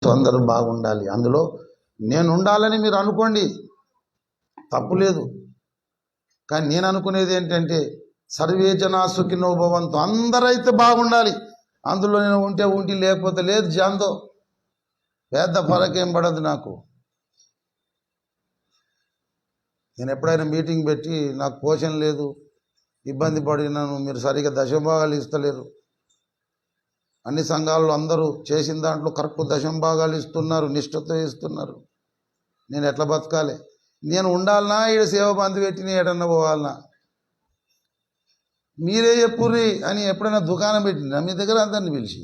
అందరూ బాగుండాలి, అందులో నేను ఉండాలని మీరు అనుకోండి, తప్పు లేదు. కానీ నేను అనుకునేది ఏంటంటే సర్వే జనా సుఖినో భవంతు, అందరైతే బాగుండాలి, అందులో నేను ఉంటే ఉండి లేకపోతే లేదు. జాందో పెద్ద ఫరకేం పడదు నాకు. నేను ఎప్పుడైనా మీటింగ్ పెట్టి నాకు పోషణ లేదు, ఇబ్బంది పడినాను, మీరు సరిగా దశభాగాలు ఇస్తలేరు, అన్ని సంఘాల్లో అందరూ చేసిన దాంట్లో కరెక్ట్ దశభాగాలు ఇస్తున్నారు, నిష్ఠతో ఇస్తున్నారు, నేను ఎట్లా బతకాలి? నేను ఉండాలనా ఈడ సేవ బంధు పెట్టి నేను ఎటన్నా పోవాలనా? మీరే చెప్పుర్రి అని ఎప్పుడైనా దుకాణం పెట్టినా మీ దగ్గర అందరిని పిలిచి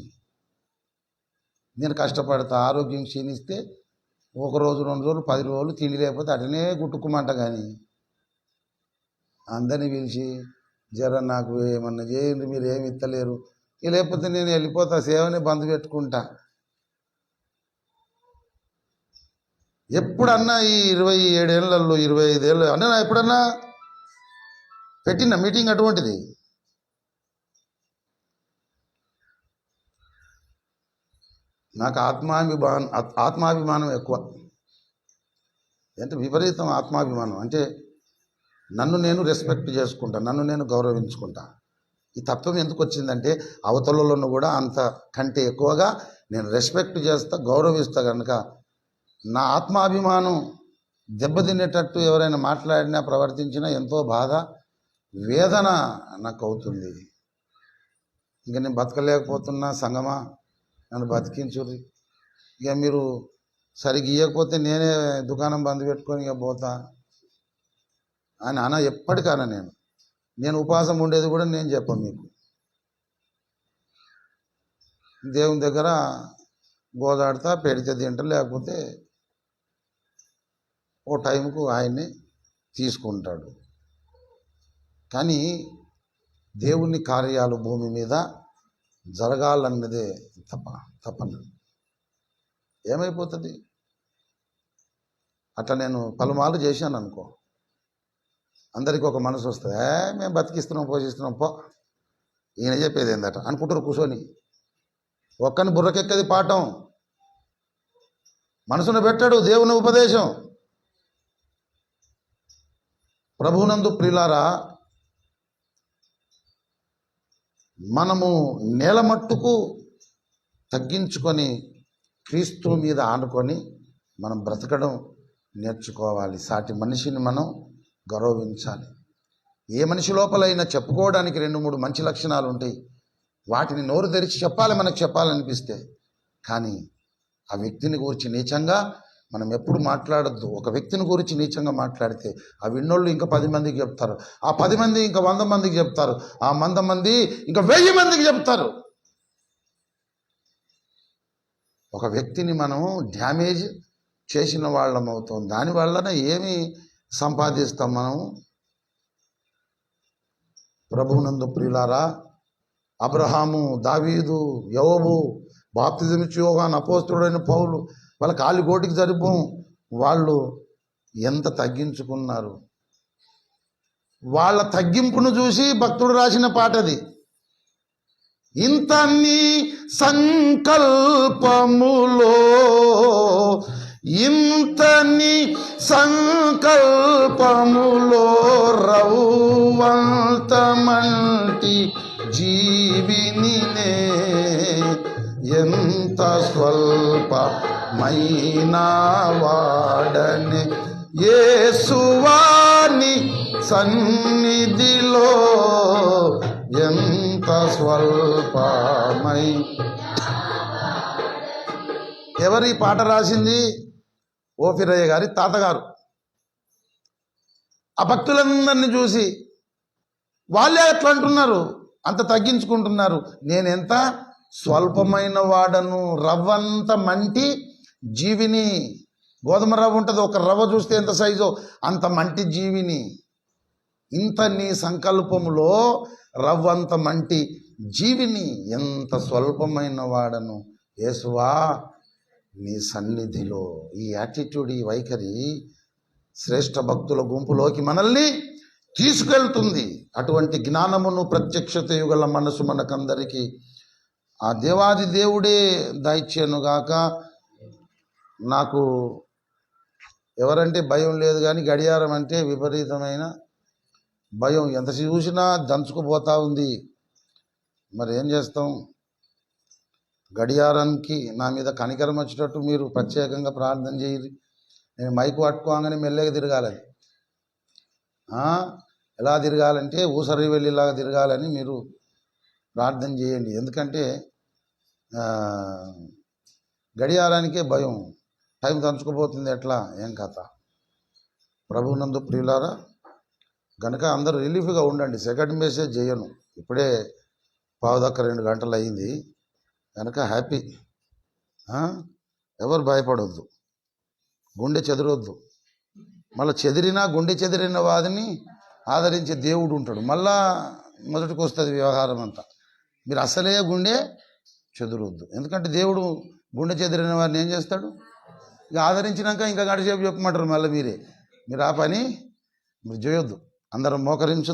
నేను కష్టపడతా, ఆరోగ్యం క్షీణిస్తే 1 రోజు 2 రోజులు 10 రోజులు తిండి లేకపోతే అటనే గుట్టుకుమంట. కానీ అందరిని పిలిచి జర నాకు ఏమన్నా చేయండి, మీరు ఏమి ఇస్తలేరు, లేకపోతే నేను వెళ్ళిపోతా, సేవని బంద్ పెట్టుకుంటా. ఎప్పుడన్నా ఈ 27 ఏళ్ళల్లో 25 ఏళ్ళు అన్నా ఎప్పుడన్నా పెట్టిన మీటింగ్ అటువంటిది? నాకు ఆత్మాభిమానం ఎక్కువ, అంటే విపరీతం ఆత్మాభిమానం. అంటే నన్ను నేను రెస్పెక్ట్ చేసుకుంటా, నన్ను నేను గౌరవించుకుంటా. ఈ తత్వం ఎందుకు వచ్చిందంటే అవతలలో కూడా అంత కంటే ఎక్కువగా నేను రెస్పెక్ట్ చేస్తా, గౌరవిస్తా. కనుక నా ఆత్మాభిమానం దెబ్బతినేటట్టు ఎవరైనా మాట్లాడినా ప్రవర్తించినా ఎంతో బాధ, వేదన నాకు అవుతుంది. ఇంకా నేను బతకలేకపోతున్నా, సంగమా నన్ను బతికించుర్రి, ఇక మీరు సరిగ్గా ఇవ్వకపోతే నేనే దుకాణం బంద్ పెట్టుకొని ఇక పోతా అని అన్న. ఎప్పటికైనా నేను ఉపవాసం ఉండేది కూడా నేను చెప్పాను మీకు. దేవుని దగ్గర గోదాడుతా, పెడితే తింటా, లేకపోతే ఓ టైంకు ఆయన్ని తీసుకుంటాడు. కానీ దేవుని కార్యాలు భూమి మీద జరగాలన్నదే తపన. ఏమైపోతుంది? అట్లా నేను పలుమార్లు చేశాను అనుకో, అందరికీ ఒక మనసు వస్తుంది, మేము బతికిస్తున్నాం పోషిస్తున్నాం పో, ఈయన చెప్పేది ఏందట అనుకుంటారు కూర్చొని. ఒక్కని బుర్రకెక్కది పాఠం, మనసును పెట్టాడు దేవుని ఉపదేశం. ప్రభువునందు ప్రియులారా, మనము నేల మట్టుకు తగ్గించుకొని క్రీస్తు మీద ఆనుకొని మనం బ్రతకడం నేర్చుకోవాలి. సాటి మనిషిని మనం గౌరవించాలి. ఏ మనిషి లోపలైనా చెప్పుకోవడానికి 2-3 మంచి లక్షణాలు ఉంటాయి, వాటిని నోరు తెరిచి చెప్పాలి మనకు చెప్పాలనిపిస్తే. కానీ ఆ వ్యక్తిని గురించి నీచంగా మనం ఎప్పుడు మాట్లాడద్దు. ఒక వ్యక్తిని గురించి నీచంగా మాట్లాడితే ఆ విన్నోళ్ళు ఇంకా 10 మందికి చెప్తారు, ఆ 10 మంది ఇంకా 100 మందికి చెప్తారు, ఆ 100 మంది ఇంకా 1000 మందికి చెప్తారు. ఒక వ్యక్తిని మనం డ్యామేజ్ చేసిన వాళ్ళం అవుతాం. దానివల్లన ఏమి సంపాదిస్తాం మనం? ప్రభువునందు ప్రియులారా, అబ్రహాము, దావీదు, యోబు, బాప్తిజం ఇచ్చి యోహాను, అపోస్తలుడైన పౌలు, వాళ్ళ కాలిగోటికి సరిపోం, వాళ్ళు ఎంత తగ్గించుకున్నారు. వాళ్ళ తగ్గింపును చూసి భక్తుడు రాసిన పాటది. ఇంత నీ సంకల్పములో, ఇంత నీ సంకల్పములో రవ్వంతమంటి జీవినినే ఎంత స్వల్పమైన వాడని యేసువాని సన్నిధిలో ఎంత స్వల్పమై. ఎవరి పాట రాసింది? ఓఫిరయ్య గారి తాతగారు. ఆ భక్తులందరినీ చూసి వాళ్ళే ఎట్లా అంటున్నారు, అంత తగ్గించుకుంటున్నారు. నేనెంత స్వల్పమైన వాడను, రవ్వంత మంటి జీవిని. గోధుమ రవ్వ ఉంటుంది, ఒక రవ్వ చూస్తే ఎంత సైజో అంత మంటి జీవిని. ఇంత నీ సంకల్పములో రవ్వంత మంటి జీవిని, ఎంత స్వల్పమైన వాడను యేసువా నీ సన్నిధిలో. ఈ యాటిట్యూడ్, ఈ వైఖరి శ్రేష్ఠ భక్తుల గుంపులోకి మనల్ని తీసుకెళ్తుంది. అటువంటి జ్ఞానమును ప్రత్యక్షత యుగల మనసు మనకందరికీ ఆ దేవాది దేవుడే దయచేనుగాక. నాకు ఎవరంటే భయం లేదు, కానీ గడియారం అంటే విపరీతమైన భయం. ఎంత చూసినా దంచుకుపోతూ ఉంది. మరి ఏం చేస్తాం? గడియారానికి నా మీద కనికరం వచ్చేటట్టు మీరు ప్రత్యేకంగా ప్రార్థన చేయాలి. నేను మైకు పట్టుకోగానే మెల్లగా తిరగాలని. ఎలా తిరగాలంటే ఊసరి వెళ్ళేలాగా తిరగాలని మీరు ప్రార్థన చేయండి. ఎందుకంటే గడియారానికే భయం. టైం తంచుకుపోతుంది, ఎట్లా ఏం కథ? ప్రభువునందు ప్రియులారా, కనుక అందరూ రిలీఫ్గా ఉండండి. సెకండ్ మెసేజ్ చేయను, ఇప్పుడే 1:15 గంటలు అయింది కనుక హ్యాపీ. ఎవరు భయపడొద్దు, గుండె చెదరొద్దు. మళ్ళీ గుండె చెదిరిన వాదిని ఆదరించే దేవుడు ఉంటాడు. మళ్ళా మొదటికి వస్తుంది వ్యవహారం అంతా. మీరు అసలే గుండె చెదరొద్దు. ఎందుకంటే దేవుడు గుండె చెదిరిన వారిని ఏం చేస్తాడు? ఇక ఆదరించినాక ఇంకా గడిసేపు చెప్పమంటారు. మళ్ళీ మీరు ఆ పని మీరు చేయొద్దు. అందరం మోకరించు.